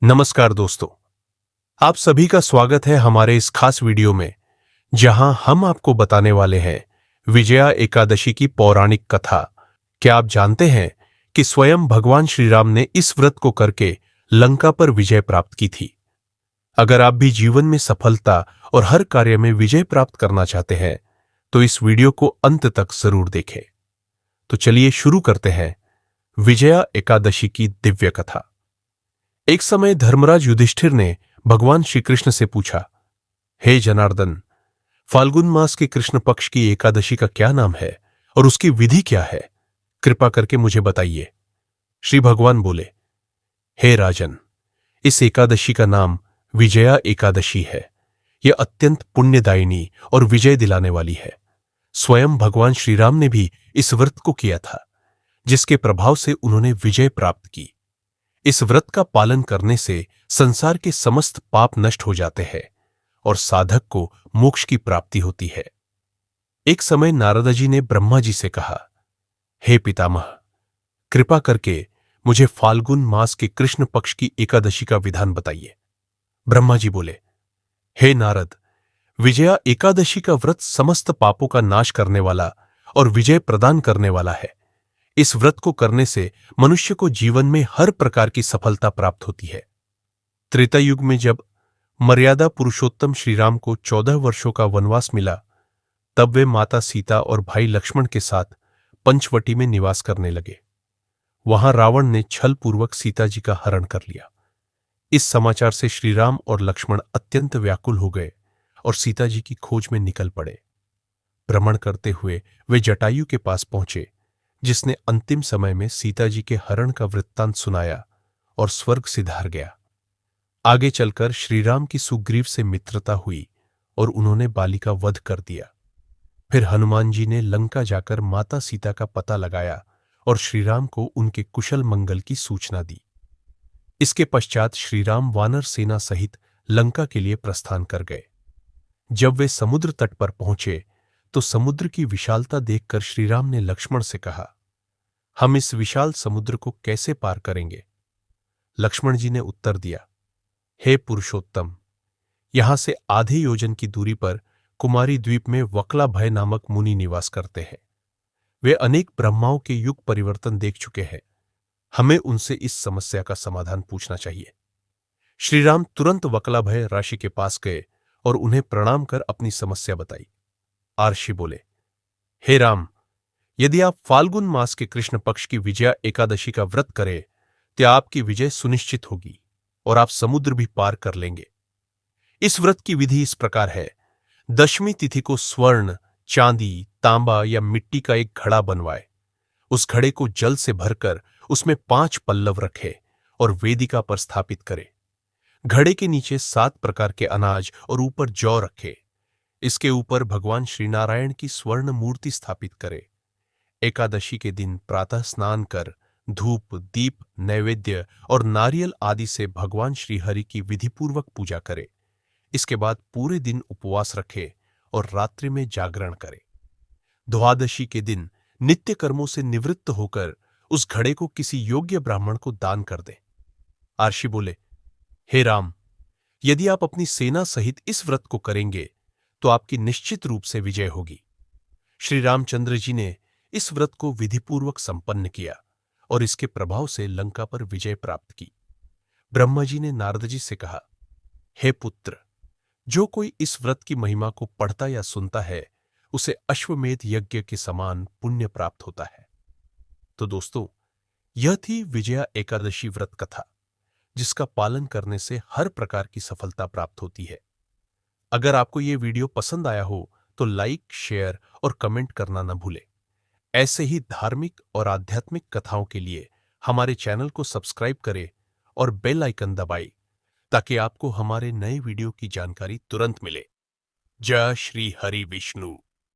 नमस्कार दोस्तों, आप सभी का स्वागत है हमारे इस खास वीडियो में, जहां हम आपको बताने वाले हैं विजया एकादशी की पौराणिक कथा। क्या आप जानते हैं कि स्वयं भगवान श्री राम ने इस व्रत को करके लंका पर विजय प्राप्त की थी? अगर आप भी जीवन में सफलता और हर कार्य में विजय प्राप्त करना चाहते हैं, तो इस वीडियो को अंत तक जरूर देखें। तो चलिए शुरू करते हैं विजया एकादशी की दिव्य कथा। एक समय धर्मराज युधिष्ठिर ने भगवान श्री कृष्ण से पूछा, हे जनार्दन, फाल्गुन मास के कृष्ण पक्ष की एकादशी का क्या नाम है और उसकी विधि क्या है? कृपा करके मुझे बताइए। श्री भगवान बोले, हे राजन, इस एकादशी का नाम विजया एकादशी है। यह अत्यंत पुण्यदायिनी और विजय दिलाने वाली है। स्वयं भगवान श्री राम ने भी इस व्रत को किया था, जिसके प्रभाव से उन्होंने विजय प्राप्त की। इस व्रत का पालन करने से संसार के समस्त पाप नष्ट हो जाते हैं और साधक को मोक्ष की प्राप्ति होती है। एक समय नारद जी ने ब्रह्मा जी से कहा, हे पितामह, कृपा करके मुझे फाल्गुन मास के कृष्ण पक्ष की एकादशी का विधान बताइए। ब्रह्मा जी बोले, हे नारद, विजया एकादशी का व्रत समस्त पापों का नाश करने वाला और विजय प्रदान करने वाला है। इस व्रत को करने से मनुष्य को जीवन में हर प्रकार की सफलता प्राप्त होती है। त्रेता युग में जब मर्यादा पुरुषोत्तम श्रीराम को 14 वर्षों का वनवास मिला, तब वे माता सीता और भाई लक्ष्मण के साथ पंचवटी में निवास करने लगे। वहां रावण ने छलपूर्वक सीता जी का हरण कर लिया। इस समाचार से श्रीराम और लक्ष्मण अत्यंत व्याकुल हो गए और सीता जी की खोज में निकल पड़े। भ्रमण करते हुए वे जटायु के पास पहुंचे, जिसने अंतिम समय में सीता जी के हरण का वृत्तांत सुनाया और स्वर्ग सिधार गया। आगे चलकर श्रीराम की सुग्रीव से मित्रता हुई और उन्होंने बाली का वध कर दिया। फिर हनुमान जी ने लंका जाकर माता सीता का पता लगाया और श्रीराम को उनके कुशल मंगल की सूचना दी। इसके पश्चात श्रीराम वानर सेना सहित लंका के लिए प्रस्थान कर गए। जब वे समुद्र तट पर पहुंचे, तो समुद्र की विशालता देखकर श्रीराम ने लक्ष्मण से कहा, हम इस विशाल समुद्र को कैसे पार करेंगे? लक्ष्मण जी ने उत्तर दिया, हे पुरुषोत्तम, यहां से आधे योजन की दूरी पर कुमारी द्वीप में वक्लाभय नामक मुनि निवास करते हैं। वे अनेक ब्रह्माओं के युग परिवर्तन देख चुके हैं। हमें उनसे इस समस्या का समाधान पूछना चाहिए। श्रीराम तुरंत वक्लाभय ऋषि के पास गए और उन्हें प्रणाम कर अपनी समस्या बताई। ऋषि बोले, हे राम, यदि आप फाल्गुन मास के कृष्ण पक्ष की विजया एकादशी का व्रत करें, तो आपकी विजय सुनिश्चित होगी और आप समुद्र भी पार कर लेंगे। इस व्रत की विधि इस प्रकार है। दशमी तिथि को स्वर्ण, चांदी, तांबा या मिट्टी का एक घड़ा बनवाए। उस घड़े को जल से भरकर उसमें 5 पल्लव रखे और वेदिका पर स्थापित करे। घड़े के नीचे 7 प्रकार के अनाज और ऊपर जौ रखे। इसके ऊपर भगवान श्रीनारायण की स्वर्ण मूर्ति स्थापित करे। एकादशी के दिन प्रातः स्नान कर धूप, दीप, नैवेद्य और नारियल आदि से भगवान श्री हरि की विधिपूर्वक पूजा करे। इसके बाद पूरे दिन उपवास रखे और रात्रि में जागरण करे। द्वादशी के दिन नित्य कर्मों से निवृत्त होकर उस घड़े को किसी योग्य ब्राह्मण को दान कर दे। ऋषि बोले, हे राम, यदि आप अपनी सेना सहित इस व्रत को करेंगे, तो आपकी निश्चित रूप से विजय होगी। श्री रामचंद्र जी ने इस व्रत को विधिपूर्वक संपन्न किया और इसके प्रभाव से लंका पर विजय प्राप्त की। ब्रह्मा जी ने नारद जी से कहा, हे पुत्र, जो कोई इस व्रत की महिमा को पढ़ता या सुनता है, उसे अश्वमेध यज्ञ के समान पुण्य प्राप्त होता है। तो दोस्तों, यह थी विजया एकादशी व्रत कथा, जिसका पालन करने से हर प्रकार की सफलता प्राप्त होती है। अगर आपको यह वीडियो पसंद आया हो, तो लाइक, शेयर और कमेंट करना न भूलें। ऐसे ही धार्मिक और आध्यात्मिक कथाओं के लिए हमारे चैनल को सब्सक्राइब करें और बेल आइकन दबाएं, ताकि आपको हमारे नए वीडियो की जानकारी तुरंत मिले। जय श्री हरि विष्णु।